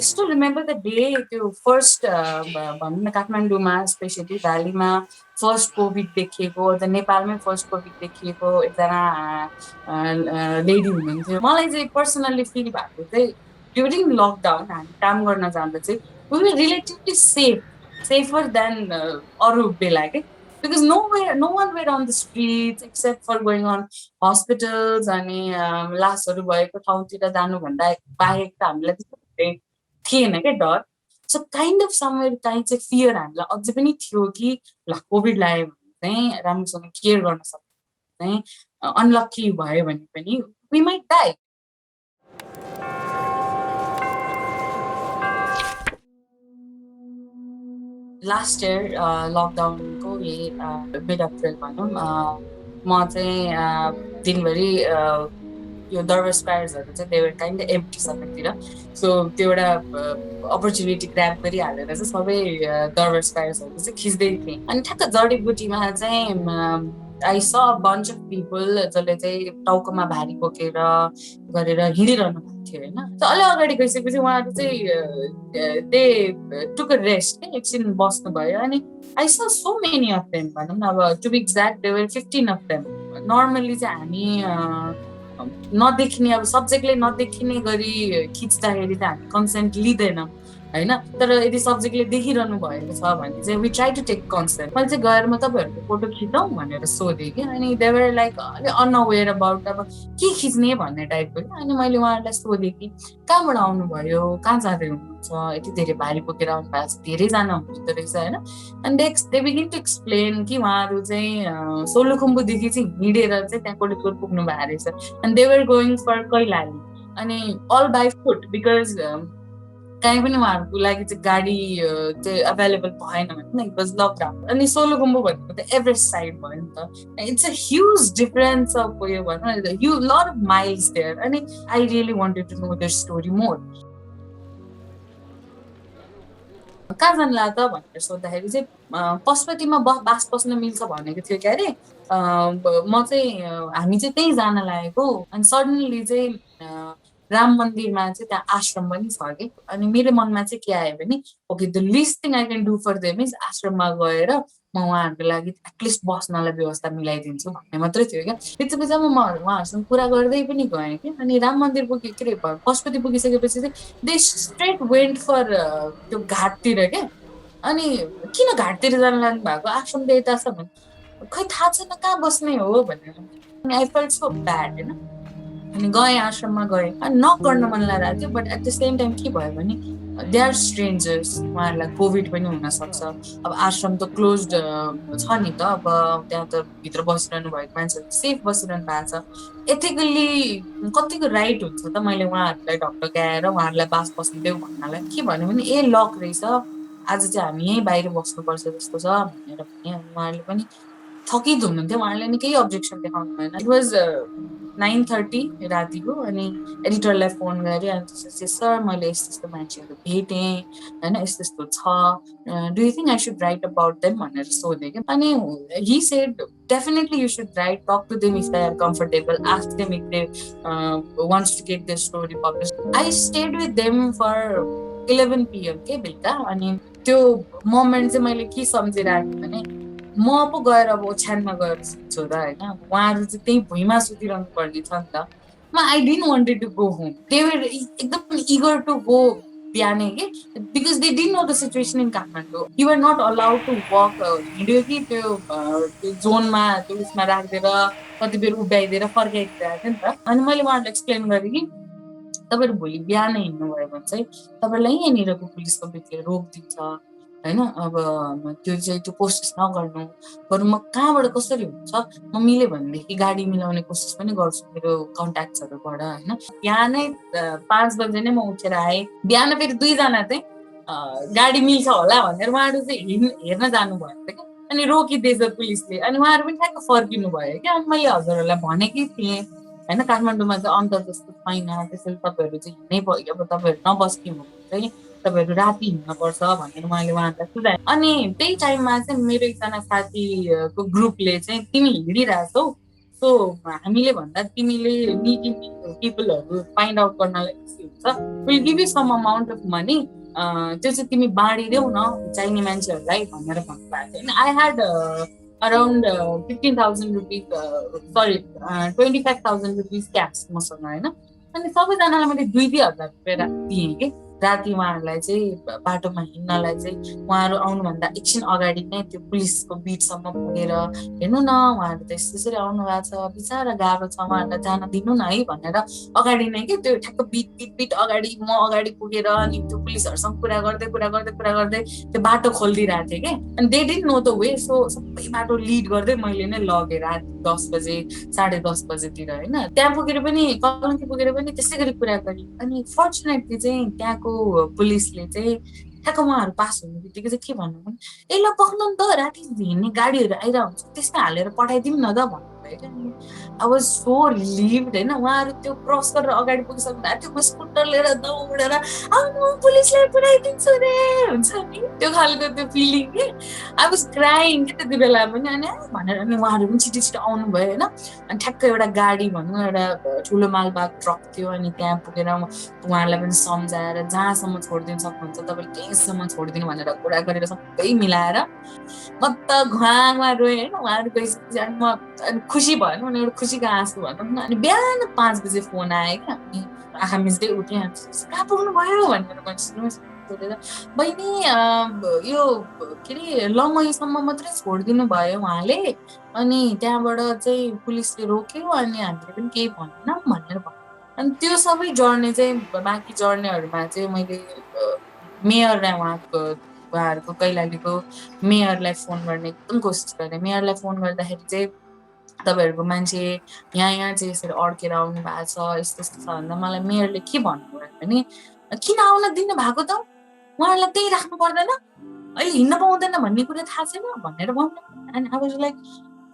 still remember the day to first Kathmanduमा, especially Valleyमा first COVID देखिएको the नेपालमै first COVID देखिएको एकजना लेडी हुनुहुन्थ्यो मलाई चाहिँ पर्सनली फिल भएको चाहिँ ड्युरिङ लकडाउन हामी काम गर्न जाँदा चाहिँ we were relatively safer than अरू बेला के because no one were on the streets except for going on hospitals अनि लासहरू भएको ठाउँतिर जानुभन्दा बाहेक त हामीलाई त्यस्तो थिएन क्या डर सो काइन्ड अफ समवेयर काहीँ चाहिँ फियर हामीलाई अझै पनि थियो कि ल कोभिड लाग्यो भने चाहिँ राम्रोसँग केयर गर्न सक्छ चाहिँ अनलक्की भयो भने पनि we might die last year लकडाउनको मिड अप्रिल भनौँ म चाहिँ दिनभरि यो दरबार स्क्वायर्सहरू चाहिँ देवर काइन्ड एम्प्टी सबैतिर सो त्यो एउटा अपर्च्युनिटी ग्राब गरिहालेर चाहिँ सबै दरबार स्क्वायर्सहरू चाहिँ खिच्दै थिएँ अनि ठ्याक्क जडीबुटीमा चाहिँ आई स बन्च अफ पिपल जसले चाहिँ टाउकोमा भारी बोकेर गरेर हिँडिरहनु भएको थियो होइन अलि अगाडि गइसकेपछि उहाँहरू चाहिँ दे टुक अ रेस्ट के एकछिन बस्नुभयो अनि आई स सो मेनी अफ देम भनौँ न अब to be exact there were 15 of them normally चाहिँ हामी नदेखिने अब सब्जेक्टले नदेखिने गरी खिच्दाखेरि चाहिँ हामी कन्सेन्ट लिँदैनौँ होइन तर यदि सब्जेक्टले देखिरहनु भएको छ भने चाहिँ we try to take consent मैले चाहिँ गएर म तपाईँहरूको फोटो खिचौँ भनेर सोधेँ कि अनि देवर लाइक अलिक अनअवेयर अबाउट अब के खिच्ने भन्ने टाइपको कि अनि मैले उहाँहरूलाई सोधेँ कि कहाँबाट आउनुभयो कहाँ जाँदै हुनुहुन्छ यति धेरै भारी बोकेर आउनु भएको छ धेरैजना हुनुहुँदो रहेछ होइन अनि दे बिगिन टु एक्सप्लेन कि उहाँहरू चाहिँ सोलुखुम्बुदेखि चाहिँ हिँडेर चाहिँ त्यहाँ कोलीपुर पुग्नु भएको रहेछ and they were going for Kailali अनि all by foot because कहीँ पनि उहाँहरूको लागि चाहिँ गाडी चाहिँ अभाइलेबल भएन भने इट वाज लकडाउन अनि सोलुखुम्बु भनेको त एभरेस्ट साइड भयो नि त it's a huge difference of उयो भनौँ न you lot of miles there अनि I really wanted to know their story more कहाँ जानला त भनेर सोद्धाखेरि चाहिँ पशुपतिमा बास बस्न मिल्छ भनेको थियो क्या अरे म चाहिँ हामी चाहिँ त्यहीँ जान लागेको अनि सडनली चाहिँ राम मन्दिरमा चाहिँ त्यहाँ आश्रम पनि छ कि अनि मेरो मनमा चाहिँ के आयो भने okay the list thing I can do for them is आश्रममा गएर म उहाँहरूको लागि एटलिस्ट बस्नलाई व्यवस्था मिलाइदिन्छु भन्ने मात्रै थियो क्या त्यसपछि म उहाँहरूसँग कुरा गर्दै पनि गएँ कि अनि राम मन्दिर पुगे के अरे पशुपति पुगिसकेपछि चाहिँ दे स्ट्रेट वेन्ट फर त्यो घाटतिर क्या अनि किन घाटतिर जान लाग्नु भएको आश्रम त यता छ भने खै थाहा छैन कहाँ बस्ने हो भनेर अनि आई फेल्ट सो ब्याड होइन अनि गएँ आश्रममा गएँ अनि नक गर्न मन लागेको थियो but at the same time के भयो भने दे आर स्ट्रेन्जर्स उहाँहरूलाई कोभिड पनि हुनसक्छ अब आश्रम त क्लोज छ नि त अब त्यहाँ त भित्र बसिरहनु भएको मान्छेहरू सेफ बसिरहनु भएको छ एथिकल्ली कतिको राइट हुन्छ त मैले उहाँहरूलाई ढकढक्याएर उहाँहरूलाई बास बस्नु देऊ भन्नलाई के भन्यो भने ए लक रहेछ आज चाहिँ हामी यहीँ बाहिर बस्नुपर्छ जस्तो छ भनेर भने अनि उहाँहरूले पनि थकित हुनुहुन्थ्यो उहाँले नि केही अब्जेक्सन देखाउनु भएन इट वाज 9:30 रातिको अनि एडिटरलाई फोन गरेँ अनि त्यसपछि सर मैले यस्तो यस्तो मान्छेहरू भेटेँ होइन यस्तो यस्तो छ do you think I should write about them भनेर सोधेँ क्या अनि he said definitely you should right talk to them if they are comfortable ask them if they wants to get their story publish I stayed with them for 11 PM के बेलुका अनि त्यो moment चाहिँ मैले के सम्झिरहेको भने म पो गएर अब ओछ्यानमा गएर सुत्छु त होइन उहाँहरू चाहिँ त्यही भुइँमा सुतिरहनु पर्ने छ नि त म I didn't wanted to go home they were एकदम इगर टु गो बिहानै कि because they didn't know the situation in Kathmandu you are not allowed to walk हिँड्यो कि त्यो जोनमा त्यो उसमा राखिदिएर कति बेर उभ्याइदिएर फर्काइदिरहेको थियो नि त अनि मैले उहाँहरूलाई एक्सप्लेन गरेँ कि तपाईँहरू भोलि बिहान हिँड्नुभयो भने चाहिँ तपाईँलाई यहाँनिरको पुलिसको व्यक्तिले रोकिदिन्छ होइन। अब त्यो चाहिँ त्यो कोसिस नगर्नु, बरु म कहाँबाट कसरी हुन्छ म मिल्यो भनेदेखि गाडी मिलाउने कोसिस पनि गर्छु मेरो कन्ट्याक्ट्सहरूबाट होइन। बिहानै 5 बजे नै म उठेर आएँ। बिहान फेरि 2 जना चाहिँ गाडी मिल्छ होला भनेर उहाँहरू चाहिँ हेर्न जानुभएको थियो क्या। अनि रोकिदिएछ पुलिसले, अनि उहाँहरू पनि ठ्याक्क फर्किनु भयो क्या। अनि मैले हजुरहरूलाई भनेकै थिएँ होइन, काठमाडौँमा चाहिँ अन्त जस्तो छैन, त्यसैले तपाईँहरू चाहिँ हिँड्नै अब तपाईँहरू नबस्ने हो भने चाहिँ तपाईँहरू राति हिँड्नुपर्छ भनेर मैले उहाँहरूलाई सुझाएँ। अनि त्यही टाइममा चाहिँ मेरो एकजना साथीको ग्रुपले चाहिँ तिमी हिँडिरहेछौ, सो हामीले भन्दा तिमीले निडी पिपलहरू फाइन्ड आउट गर्नलाई इजी हुन्छ, will give you some amount of money, त्यो चाहिँ तिमी बाँडिदेऊ न चाहिने मान्छेहरूलाई भनेर भन्नुभएको थियो। I had around 15,000 rupees, sorry 25,000 rupees cash मसँग होइन। अनि सबैजनालाई मैले 2,000 रुपियाँ दिएँ कि राति उहाँहरूलाई चाहिँ बाटोमा हिँड्नलाई चाहिँ उहाँहरू आउनुभन्दा एकछिन अगाडि नै त्यो पुलिसको बिटसम्म पुगेर हेर्नु न उहाँहरू त यसरी आउनु भएको छ, बिचरा गाह्रो छ, उहाँहरूलाई जान दिनु न है भनेर अगाडि नै के त्यो ठ्याक्क बिट अगाडि म अगाडि पुगेर अनि त्यो पुलिसहरूसँग कुरा गर्दै त्यो बाटो खोलिदिइरहेको थिएँ कि। अनि they didn't know the way, so सबै बाटो लिड गर्दै मैले नै लगेँ राति 10 बजे 10:30 बजेतिर होइन। त्यहाँ पुगेर पनि कलङ्की पुगेर पनि त्यसै गरी कुरा गरेँ। अनि फर्चुनेटली चाहिँ त्यहाँको पुलिसले चाहिँ ठ्याक्क उहाँहरू पास हुने बित्तिकै चाहिँ के भन्नु भने ए ल पक्नु नि त राति हिँड्ने गाडीहरू आइरहेको हुन्छ त्यसमै हालेर पठाइदिउँ न त भन्नुभयो क्या। आई वाज सो रिलिभ्ड होइन। उहाँहरू त्यो क्रस गरेर अगाडि पुगिसक्नु भएको थियो, म स्कुटर लिएर दौडेर आउनु पुलिसलाई पुऱ्याइदिन्छु रे हुन्छ नि त्यो खालको त्यो फिलिङ कि। आई वाज क्राइङ कि त्यति बेला पनि। अनि भनेर अनि उहाँहरू पनि छिटो छिटो आउनुभयो होइन। अनि ठ्याक्क एउटा गाडी भनौँ एउटा ठुलो मालबाग ट्रक थियो, अनि त्यहाँ पुगेर उहाँहरूलाई पनि सम्झाएर जहाँसम्म छोडिदिनु सक्नुहुन्छ तपाईँले त्यहीँसम्म छोडिदिनु भनेर कुरा गरेर सबै मिलाएर म त घुवा रोएँ होइन। उहाँहरू गइसकेपछि अनि म खुसी भयो नि, एउटा खुसीको आँसु भनौँ न। अनि बिहान 5 बजे फोन आयो क्या। अनि आँखा मिच्दै उठेँ, कहाँ पुग्नु भयो भनेर मैले सोधेर बहिनी यो के अरे लमहीसम्म मात्रै छोडिदिनु भयो उहाँले, अनि त्यहाँबाट चाहिँ पुलिसले रोक्यो अनि हामीले पनि केही भनेनौँ भनेर भन्यो। अनि त्यो सबै जर्नी चाहिँ बाँकी जर्नीहरूमा चाहिँ मैले मेयरलाई उहाँहरूको कैलालीको मेयरलाई फोन गर्ने एकदम कोसिस गरेँ। मेयरलाई फोन गर्दाखेरि चाहिँ तपाईँहरूको मान्छे यहाँ चाहिँ यसरी अड्केर आउनु भएको छ यस्तो यस्तो छ भन्दा मलाई मेयरले के भन्नुभयो भने किन आउन दिनु भएको त, उहाँहरूलाई त्यही राख्नु पर्दैन, अहिले हिँड्न पाउँदैन भन्ने कुरा थाहा छैन भनेर भन्नु। अनि अब लाइक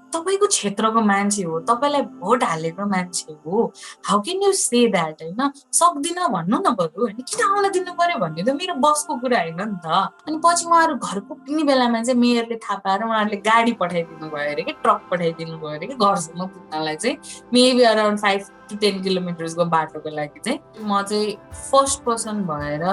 तपाईँको क्षेत्रको मान्छे हो, तपाईँलाई भोट हालेको मान्छे हो, how can you say that होइन, सक्दिनँ भन्नु न बरु होइन, किन आउन दिनु पर्यो भन्ने त मेरो बसको कुरा होइन नि त। अनि पछि उहाँहरू घर पुग्ने बेलामा चाहिँ मेयरले थाहा पाएर उहाँहरूले गाडी पठाइदिनु भयो अरे कि, ट्रक पठाइदिनु भयो अरे कि घरसम्म पुग्नलाई चाहिँ मेबी अराउन्ड 5 to 10 किलोमिटर्सको बाटोको लागि चाहिँ। म चाहिँ फर्स्ट पर्सन भएर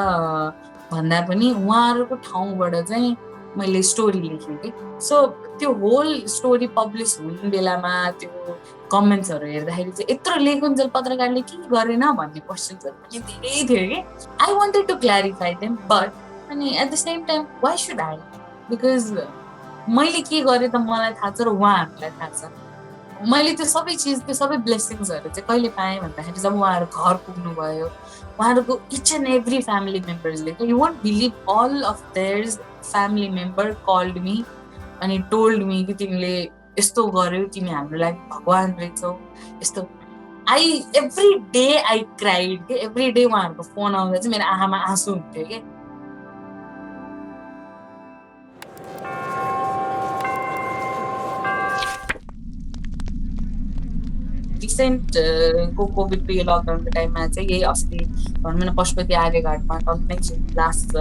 भन्दा पनि उहाँहरूको ठाउँबाट चाहिँ मैले स्टोरी लेखेँ कि। सो त्यो होल स्टोरी पब्लिस हुने बेलामा त्यो कमेन्ट्सहरू हेर्दाखेरि चाहिँ यत्रो लेखुन्जेल पत्रकारले के गरेन भन्ने क्वेसन्सहरू पनि धेरै थियो कि। I wanted to clarify them but अनि at the same time why should I, because मैले के गरेँ त मलाई थाहा छ र उहाँहरूलाई थाहा छ। मैले त्यो सबै चिज त्यो सबै ब्लेसिङ्सहरू चाहिँ कहिले पाएँ भन्दाखेरि जब उहाँहरू घर पुग्नुभयो, उहाँहरूको इच एन्ड एभ्री फ्यामिली मेम्बर्सले you won't believe all of theirs family member called me अनि टोल्ड मी कि तिमीले यस्तो गर्यौ, तिमी हाम्रो लागि भगवान रहेछौ यस्तो। एभ्री डे आई क्राइड कि। एभ्री डे उहाँहरूको फोन आउँदा चाहिँ मेरो आँखामा आँसु हुन्थ्यो कि। रिसेन्ट को कोभिडको यो लकडाउनको टाइममा चाहिँ यही अस्ति भनौँ न पशुपति आर्यघाटमा टन्नै लास्ट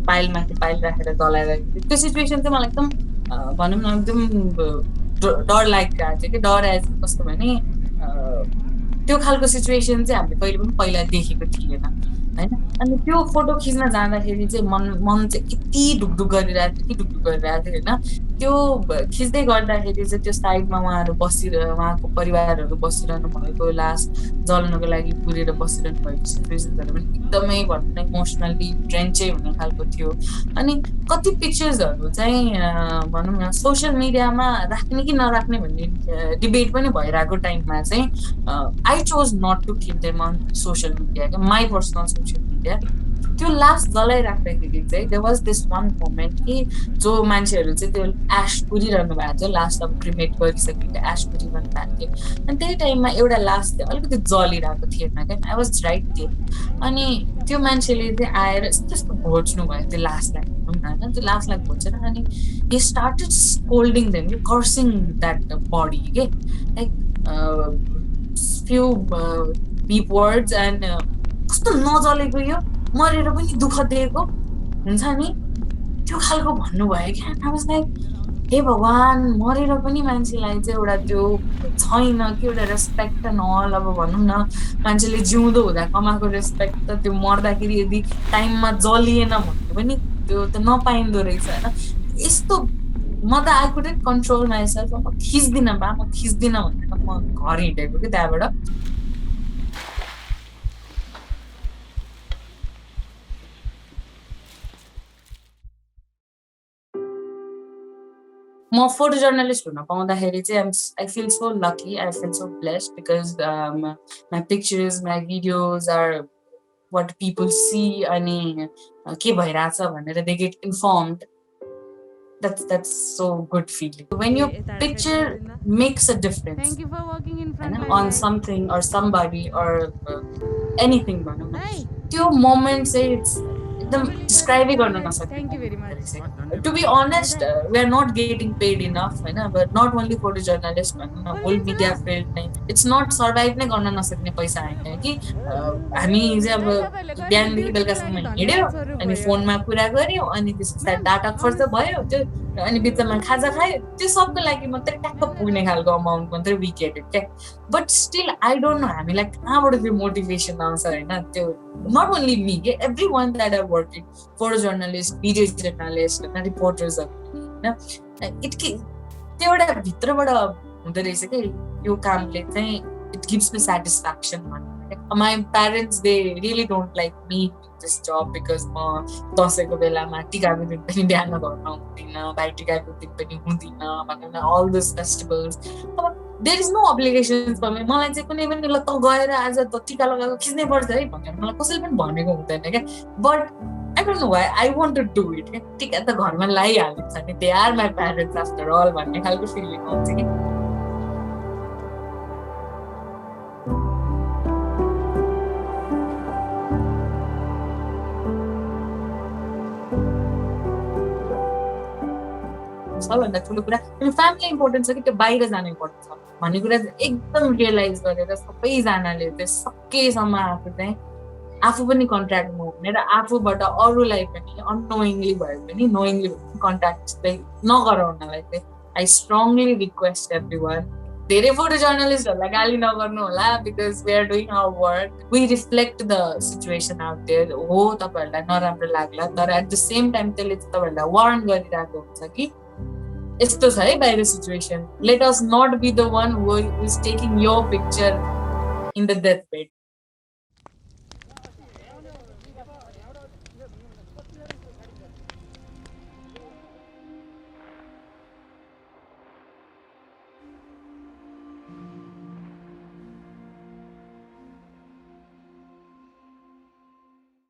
पाइलमाथि पाइल राखेर जलाइरहेको त्यो सिचुएसन चाहिँ मलाई एकदम भनौँ न एकदम डर लागिरहेको थियो कि। डर आएछ कस्तो भने त्यो खालको सिचुएसन चाहिँ हामीले कहिले पनि पहिला देखेको थिएन होइन। अनि त्यो फोटो खिच्न जाँदाखेरि चाहिँ मन चाहिँ यति ढुकढुक गरिरहेको थियो होइन। त्यो खिच्दै गर्दाखेरि चाहिँ त्यो साइडमा उहाँहरू उहाँको परिवारहरू बसिरहनु भएको, लास्ट जल्नको लागि पुरेर बसिरहनु भएको सिचुएसन्सहरू पनि एकदमै भनौँ न इमोसनल्ली ड्रेन्चै हुने खालको थियो। अनि कति पिक्चर्सहरू चाहिँ भनौँ न सोसियल मिडियामा राख्ने कि नराख्ने भन्ने डिबेट पनि भइरहेको टाइममा चाहिँ I chose not to keep them on social media, my personal social media, त्यो लास्ट जलाइराख्दाखेरि चाहिँ there was this one moment कि जो मान्छेहरू चाहिँ त्यो एस पुरिरहनु भएको थियो, लास्ट अब क्रिमेट गरिसकेको एस पुरिरहनु भएको थियो, अनि त्यही टाइममा एउटा लास्ट चाहिँ अलिकति जलिरहेको थिएन क्या, आई वाज राइट थियो। अनि त्यो मान्छेले चाहिँ आएर यस्तो यस्तो भोज्नु भयो त्यो लास्टलाई भनौँ न होइन, त्यो लास्टलाई भोजेर अनि he started scolding them, cursing that body, के like few deep words and कस्तो नजलेको यो मरेर पनि दुःख दिएको हुन्छ नि त्यो खालको भन्नुभयो क्या। आई वाज लाइक हे भगवान्, मरेर पनि मान्छेलाई चाहिँ एउटा त्यो छैन कि एउटा रेस्पेक्ट एन्ड अल, अब भनौँ न मान्छेले जिउँदो हुँदा कमाएको रेस्पेक्ट त त्यो मर्दाखेरि यदि टाइममा जलिएन भने पनि त्यो त नपाइँदो रहेछ होइन। यस्तो म त आई कुडन्ट कन्ट्रोल माइसेल्फ, म खिच्दिनँ बा म खिच्दिनँ भनेर म घर हिँडेको कि त्यहाँबाट। म फोटो जर्नलिस्ट हुन पाउँदाखेरि चाहिँ I feel so lucky, I feel so blessed because my pictures my videos are what people see, अनि के भइरहेछ भनेर they get informed. That's so good feeling when your picture makes a difference on something or somebody or anything भनौँ न, त्यो moment चाहिँ एकदम डिस्क्राइबै गर्न नसक्ने। To be honest we are not getting paid enough होइन, but not only photo journalist भनौँ न, होल मिडिया फिल्ड नै इट्स नट सर्भाइभ नै गर्न नसक्ने पैसा होइन कि। हामी चाहिँ अब बिहानदेखि बेलुकासम्म हिँड्यो अनि फोनमा कुरा गऱ्यो अनि त्यस पछाडि डाटा खर्च भयो त्यो, अनि बिचमा खाजा खायो, त्यो सबको लागि मात्रै ट्याक्क पुग्ने खालको अमाउन्ट मात्रै वी गेट इट क्या। But still I don't know हामीलाई कहाँबाट त्यो मोटिभेसन आउँछ होइन, त्यो नट ओन्ली मी के every one that are working photo journalist, video journalist होइन, रिपोर्टर्सहरू होइन, त्यो एउटा भित्रबाट हुँदो रहेछ कि यो कामले चाहिँ इट गिभ्स मी सेटिस्फ्याक्सन भन्नु। My parents they really don't like me this job because म दसैँको बेलामा टिकाको दिन पनि बिहान घरमा हुँदिनँ, भाइ टिकाको दिन पनि हुँदिनँ भनौँ न, अल दिस फेस्टिभल्स। अब there is no obligations for me, मलाई चाहिँ कुनै पनि ल त गएर आज त टिका लगाएको खिच्नै पर्छ है भनेर मलाई कसैले पनि भनेको हुँदैन क्या। But I don't know why I want to do it क्या। टिका त घरमा लगाइहालिन्छ नि, they are my parents after all भन्ने खालको फिलिङ आउँछ कि। सबभन्दा ठुलो कुरा फ्यामिली इम्पोर्टेन्ट छ कि त्यो बाहिर जानु इम्पोर्टेन्ट छ भन्ने कुरा चाहिँ एकदम रियलाइज गरेर सबैजनाले त्यो सकेसम्म आफू चाहिँ आफू पनि कन्ट्याक्टमा हुने र आफूबाट अरूलाई पनि अननोइङली भए पनि नोइङली कन्ट्याक्ट चाहिँ नगराउनलाई चाहिँ I strongly request every one. धेरै फोटो जर्नलिस्टहरूलाई गाली नगर्नु होला because we are doing our work, we reflect the situation out there. हो तपाईँहरूलाई नराम्रो लाग्ला, तर एट द सेम टाइम त्यसले तपाईँहरूलाई वार्न गरिरहेको हुन्छ कि यस्तो छ है बाहिर situation, let us not be the one who is taking your picture in the death bed.